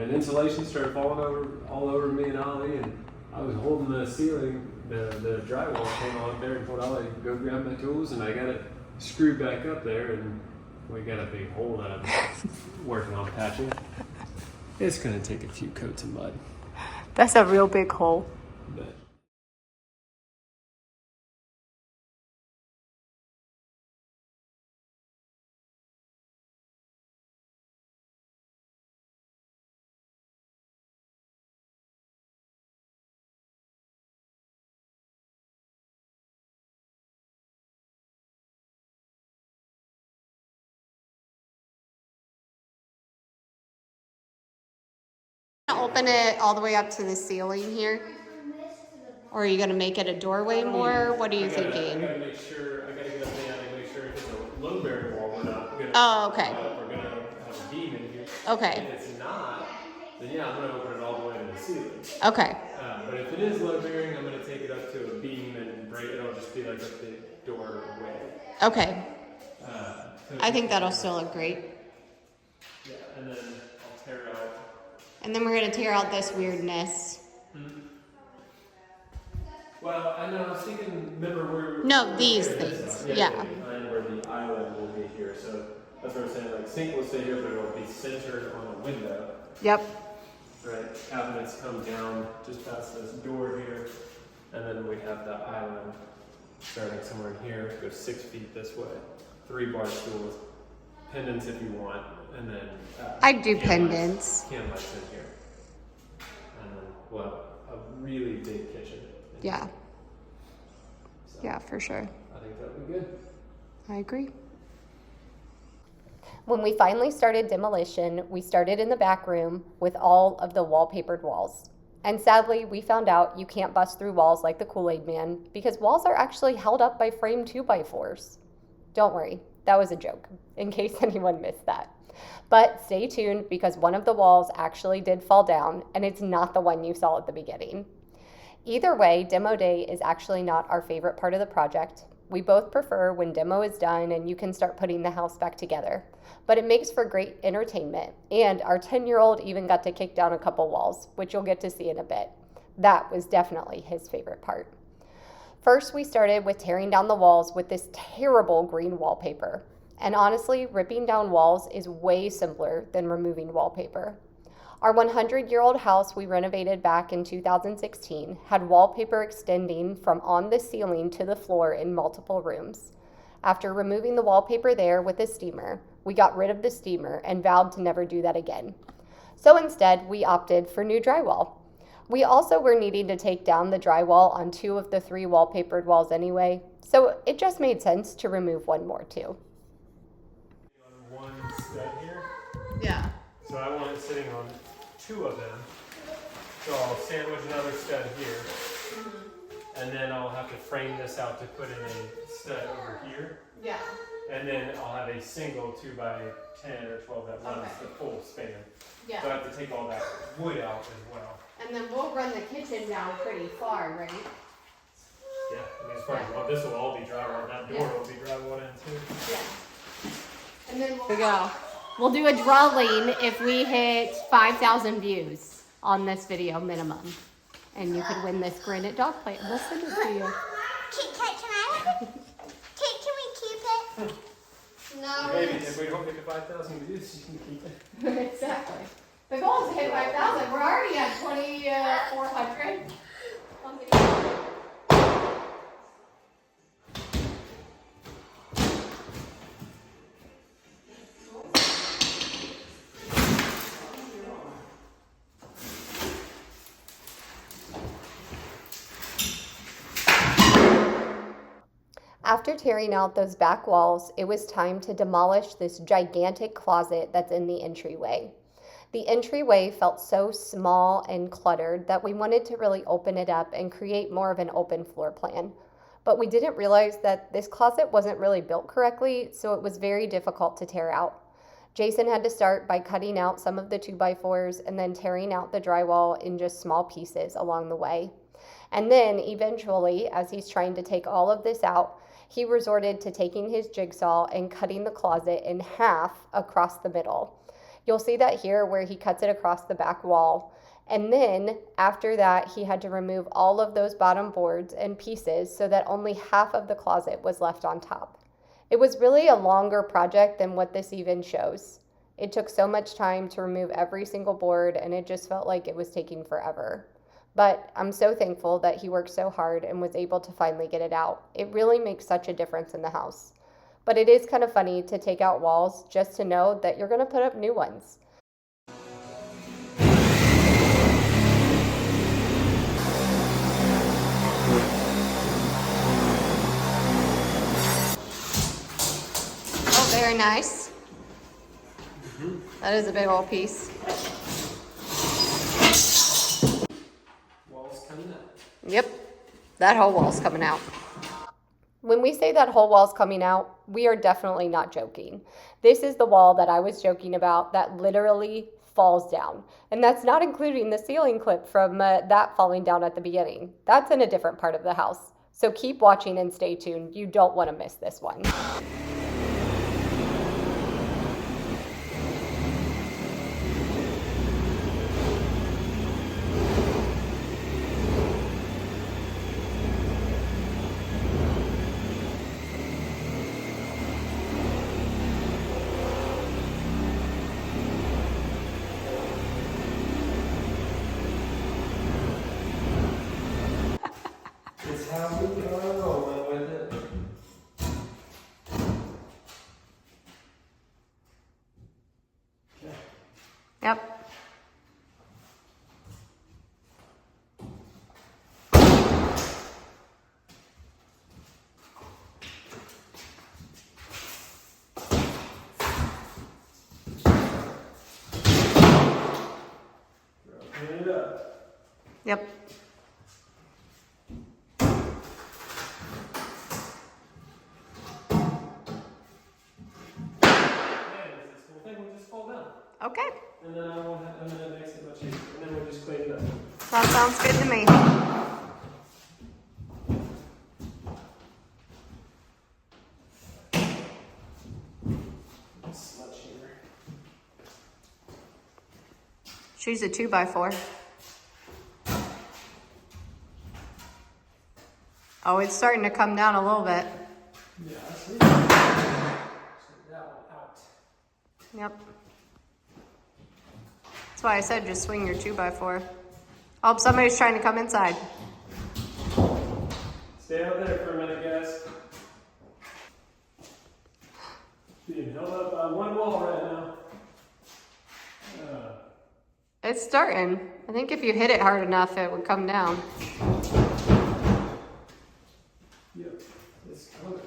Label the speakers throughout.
Speaker 1: and insulation started falling all over me and Ollie, and I was holding the ceiling, the drywall came on up there, and told Ollie, go grab my tools, and I got it screwed back up there, and we got a big hole that I'm working on patching. It's gonna take a few coats of mud.
Speaker 2: That's a real big hole.
Speaker 1: But
Speaker 2: Open it all the way up to the ceiling here? Or are you gonna make it a doorway more? What are you thinking?
Speaker 1: I gotta make sure, I gotta get up there and make sure if it's a load bearing wall, we're not gonna.
Speaker 2: Oh, okay.
Speaker 1: We're gonna have a beam in here.
Speaker 2: Okay.
Speaker 1: If it's not, then yeah, I'm gonna open it all the way to the ceiling.
Speaker 2: Okay.
Speaker 1: But if it is load bearing, I'm gonna take it up to a beam and break it. It'll just be like a big doorway.
Speaker 2: Okay.
Speaker 1: So
Speaker 2: I think that'll still look great.
Speaker 1: Yeah, and then I'll tear out.
Speaker 2: And then we're gonna tear out this weirdness.
Speaker 1: Well, I know, I was thinking, remember
Speaker 2: No, these things, yeah.
Speaker 1: Behind where the island will be here, so that's what I'm saying, like sink will stay here, but it'll be centered on the window.
Speaker 2: Yep.
Speaker 1: Right, cabinets come down just past this door here, and then we have the island starting somewhere here, it goes 6 feet this way. 3 bar stools, pendants if you want, and then
Speaker 2: I do pendants.
Speaker 1: Can lights in here. And then, well, a really big kitchen.
Speaker 2: Yeah.
Speaker 1: So
Speaker 2: Yeah, for sure.
Speaker 1: I think that would be good.
Speaker 2: I agree.
Speaker 3: When we finally started demolition, we started in the back room with all of the wallpapered walls. And sadly, we found out you can't bust through walls like the Kool-Aid Man because walls are actually held up by framed 2x4s. Don't worry, that was a joke, in case anyone missed that. But stay tuned because one of the walls actually did fall down and it's not the one you saw at the beginning. Either way, demo day is actually not our favorite part of the project. We both prefer when demo is done and you can start putting the house back together. But it makes for great entertainment, and our 10-year-old even got to kick down a couple walls, which you'll get to see in a bit. That was definitely his favorite part. First, we started with tearing down the walls with this terrible green wallpaper. And honestly, ripping down walls is way simpler than removing wallpaper. Our 100-year-old house we renovated back in 2016 had wallpaper extending from on the ceiling to the floor in multiple rooms. After removing the wallpaper there with a steamer, we got rid of the steamer and vowed to never do that again. So instead, we opted for new drywall. We also were needing to take down the drywall on 2 of the 3 wallpapered walls anyway, so it just made sense to remove one more too.
Speaker 1: On one stud here.
Speaker 2: Yeah.
Speaker 1: So I want it sitting on 2 of them. So I'll sandwich another stud here. And then I'll have to frame this out to put in a stud over here.
Speaker 2: Yeah.
Speaker 1: And then I'll have a single 2x10 or 12 that runs the full span.
Speaker 2: Yeah.
Speaker 1: So I have to take all that wood out as well.
Speaker 2: And then we'll run the kitchen down pretty far, right?
Speaker 1: Yeah, I mean, it's funny. Well, this will all be drywall. That door will be drywall in too.
Speaker 2: Yeah. And then we'll go. We'll do a drawing if we hit 5,000 views on this video minimum. And you could win this granite dog plate. We'll send it to you.
Speaker 4: Can we keep it?
Speaker 2: No.
Speaker 1: Maybe if we don't get to 5,000 views, you can keep it.
Speaker 2: Exactly. The goal is to hit 5,000. We're already at 2,400.
Speaker 3: After tearing out those back walls, it was time to demolish this gigantic closet that's in the entryway. The entryway felt so small and cluttered that we wanted to really open it up and create more of an open floor plan. But we didn't realize that this closet wasn't really built correctly, so it was very difficult to tear out. Jason had to start by cutting out some of the 2x4s and then tearing out the drywall in just small pieces along the way. And then eventually, as he's trying to take all of this out, he resorted to taking his jigsaw and cutting the closet in half across the middle. You'll see that here where he cuts it across the back wall. And then after that, he had to remove all of those bottom boards and pieces so that only half of the closet was left on top. It was really a longer project than what this even shows. It took so much time to remove every single board, and it just felt like it was taking forever. But I'm so thankful that he worked so hard and was able to finally get it out. It really makes such a difference in the house. But it is kind of funny to take out walls just to know that you're going to put up new ones.
Speaker 2: Oh, very nice. That is a big old piece.
Speaker 1: Walls coming up.
Speaker 2: Yep, that whole wall's coming out.
Speaker 3: When we say that whole wall's coming out, we are definitely not joking. This is the wall that I was joking about that literally falls down. And that's not including the ceiling clip from that falling down at the beginning. That's in a different part of the house. So keep watching and stay tuned. You don't want to miss this one.
Speaker 1: It's how we are rolling with it. Okay.
Speaker 2: Yep.
Speaker 1: Clean it up.
Speaker 2: Yep. Okay,
Speaker 1: And then and then it makes it much easier. And then we'll just clean it up.
Speaker 2: that sounds good to me.
Speaker 1: It's much easier.
Speaker 2: She's a 2x4. Oh, it's starting to come down a little bit.
Speaker 1: Yeah, I see. So that one out.
Speaker 2: Yep. That's why I said just swing your 2x4. Oh, somebody's trying to come inside.
Speaker 1: Stay out there for a minute, guys. Being held up on one wall right now.
Speaker 2: It's starting. I think if you hit it hard enough, it would come down.
Speaker 1: Yep, it's coming.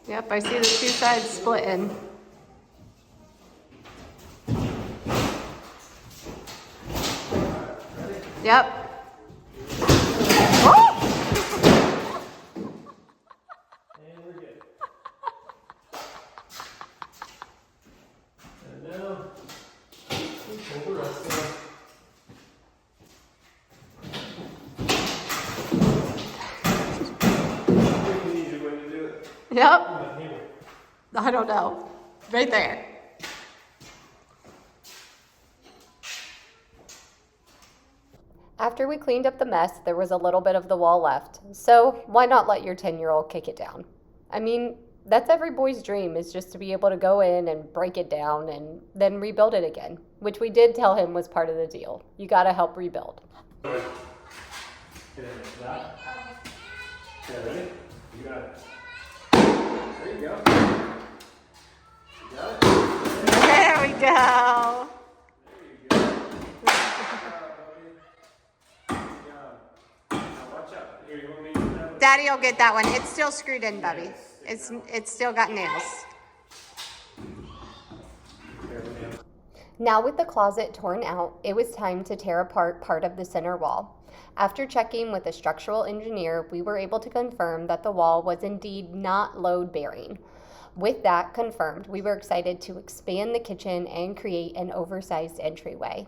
Speaker 2: Yep, I see the two sides splitting. Yep. Oh!
Speaker 1: And we're good. And now, we pull the rest off. Quick and easy way to do it.
Speaker 2: Yep.
Speaker 1: With a hammer.
Speaker 2: I don't know. Right there.
Speaker 3: After we cleaned up the mess, there was a little bit of the wall left. So why not let your 10-year-old kick it down? I mean, that's every boy's dream, is just to be able to go in and break it down and then rebuild it again, which we did tell him was part of the deal. You gotta help rebuild.
Speaker 1: Okay, that. Okay, ready? You got it. There you go. You got it?
Speaker 2: There we go.
Speaker 1: There you go. Good job, buddy. Good job. Now watch out. Here, you want me to do that one?
Speaker 2: Daddy will get that one. It's still screwed in, Bubby. It's still got nails.
Speaker 1: There we go.
Speaker 3: Now with the closet torn out, it was time to tear apart part of the center wall. After checking with a structural engineer, we were able to confirm that the wall was indeed not load bearing. With that confirmed, we were excited to expand the kitchen and create an oversized entryway.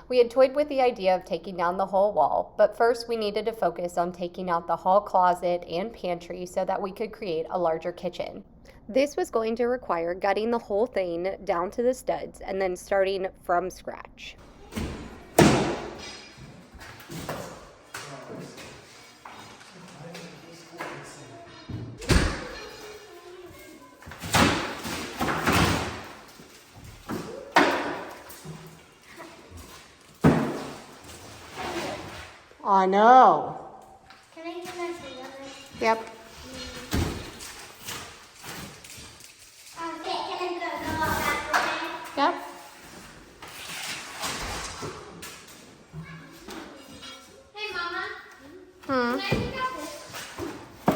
Speaker 3: We had toyed with the idea of taking down the whole wall, but first we needed to focus on taking out the hall closet and pantry so that we could create a larger kitchen. This was going to require gutting the whole thing down to the studs and then starting from scratch. I know.
Speaker 4: Can I get my finger?
Speaker 3: Yep.
Speaker 4: Okay, can I go all that way?
Speaker 3: Yep.
Speaker 4: Hey, Mama.
Speaker 3: Hmm.
Speaker 4: Can I pick up this?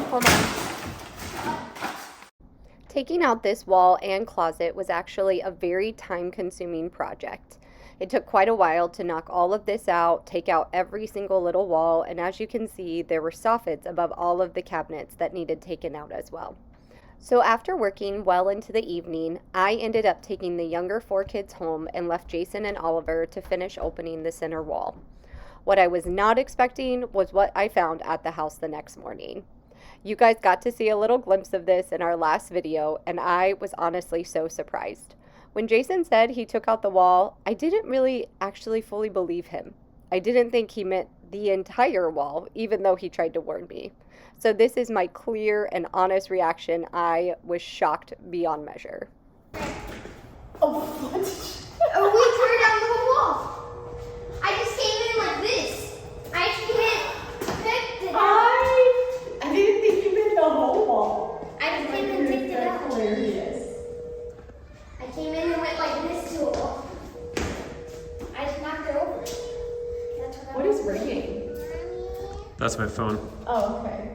Speaker 3: Hold on. Taking out this wall and closet was actually a very time-consuming project. It took quite a while to knock all of this out, take out every single little wall, and as you can see, there were soffits above all of the cabinets that needed taken out as well. So after working well into the evening, I ended up taking the younger 4 kids home and left Jason and Oliver to finish opening the center wall. What I was not expecting was what I found at the house the next morning. You guys got to see a little glimpse of this in our last video, and I was honestly so surprised. When Jason said he took out the wall, I didn't really actually fully believe him. I didn't think he meant the entire wall, even though he tried to warn me. So this is my clear and honest reaction. I was shocked beyond measure.
Speaker 4: Oh, we tore down the whole wall. I just came in like this. I actually picked it up.
Speaker 3: I didn't think you meant the whole wall.
Speaker 4: I just came in and picked it up.
Speaker 3: Hilarious.
Speaker 4: I came in and went like this to a wall. I just knocked it over. That's
Speaker 3: What is ringing?
Speaker 1: That's my phone.
Speaker 3: Oh, okay.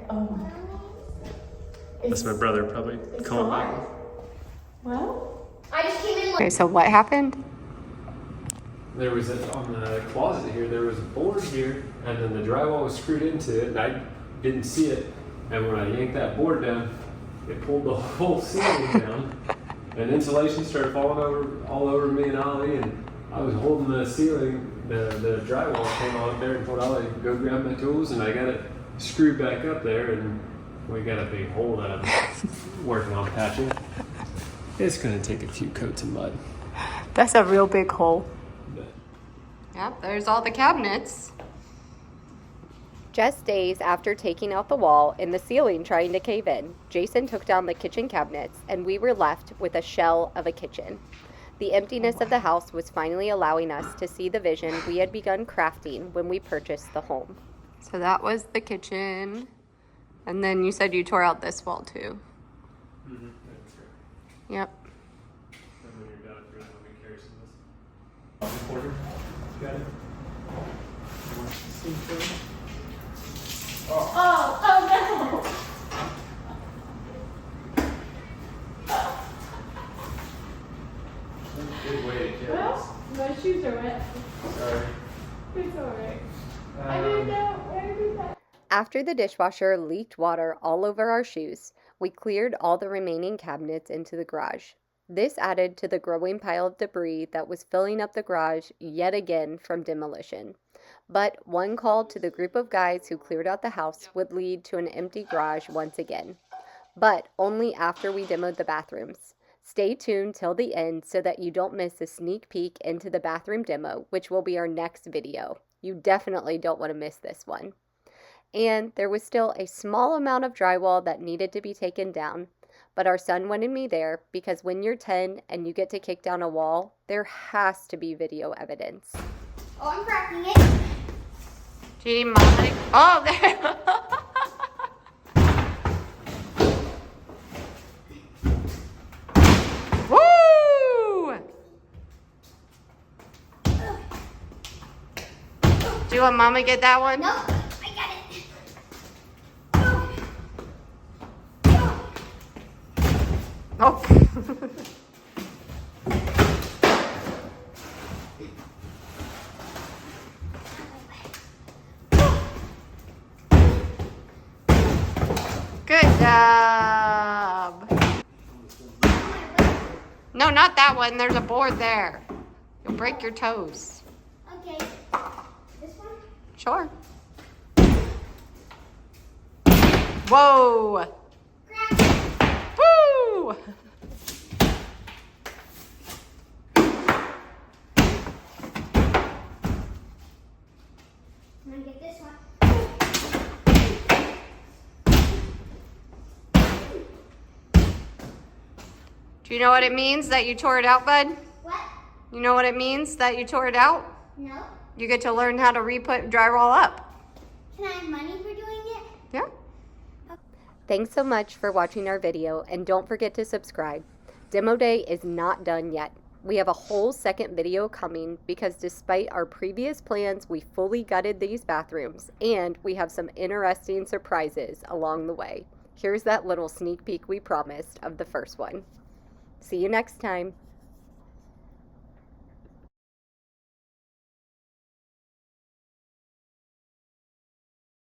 Speaker 1: That's my brother probably calling back.
Speaker 3: Well.
Speaker 4: I just came in like
Speaker 3: Okay, so what happened?
Speaker 1: There was on the closet here, there was a board here, and then the drywall was screwed into it, and I didn't see it. And when I yanked that board down, it pulled the whole ceiling down, and insulation started falling all over me and Ollie, and I was holding the ceiling, the drywall came on there and told Ollie to go grab my tools, and I got it screwed back up there, and we got a big hole that I'm working on patching. It's gonna take a few coats of mud.
Speaker 3: That's a real big hole.
Speaker 1: But
Speaker 3: Yep, there's all the cabinets. Just days after taking out the wall and the ceiling trying to cave in, Jason took down the kitchen cabinets and we were left with a shell of a kitchen. The emptiness of the house was finally allowing us to see the vision we had begun crafting when we purchased the home. So that was the kitchen. And then you said you tore out this wall too.
Speaker 1: that's great.
Speaker 3: Yep.
Speaker 1: And when you're done, you're gonna help me carry some of this. Hoarder, you got it? You want to see through?
Speaker 4: oh no.
Speaker 1: Good way to carry this.
Speaker 5: My shoes are wet.
Speaker 1: Sorry.
Speaker 5: It's alright. I didn't know where to do that.
Speaker 3: After the dishwasher leaked water all over our shoes, we cleared all the remaining cabinets into the garage. This added to the growing pile of debris that was filling up the garage yet again from demolition. But one call to the group of guys who cleared out the house would lead to an empty garage once again. But only after we demoed the bathrooms. Stay tuned till the end so that you don't miss a sneak peek into the bathroom demo, which will be our next video. You definitely don't want to miss this one. And there was still a small amount of drywall that needed to be taken down, but our son wanted me there because when you're 10 and you get to kick down a wall, there has to be video evidence.
Speaker 4: Oh, I'm cracking it.
Speaker 3: Gee, Mike. Oh, there. Woo! Do you want Mama get that one?
Speaker 4: No, I got it.
Speaker 3: Oh. Good job. No, not that one. There's a board there. You'll break your toes.
Speaker 4: Okay.
Speaker 2: Sure. Whoa! Woo!
Speaker 4: I'm gonna get this one.
Speaker 2: Do you know what it means that you tore it out, bud?
Speaker 4: What?
Speaker 2: You know what it means that you tore it out?
Speaker 4: No.
Speaker 2: You get to learn how to re-put drywall up.
Speaker 4: Can I have money for doing it?
Speaker 2: Yeah.
Speaker 3: Thanks so much for watching our video, and don't forget to subscribe. Demo day is not done yet. We have a whole second video coming because despite our previous plans, we fully gutted these bathrooms, and we have some interesting surprises along the way. Here's that little sneak peek we promised of the first one. See you next time.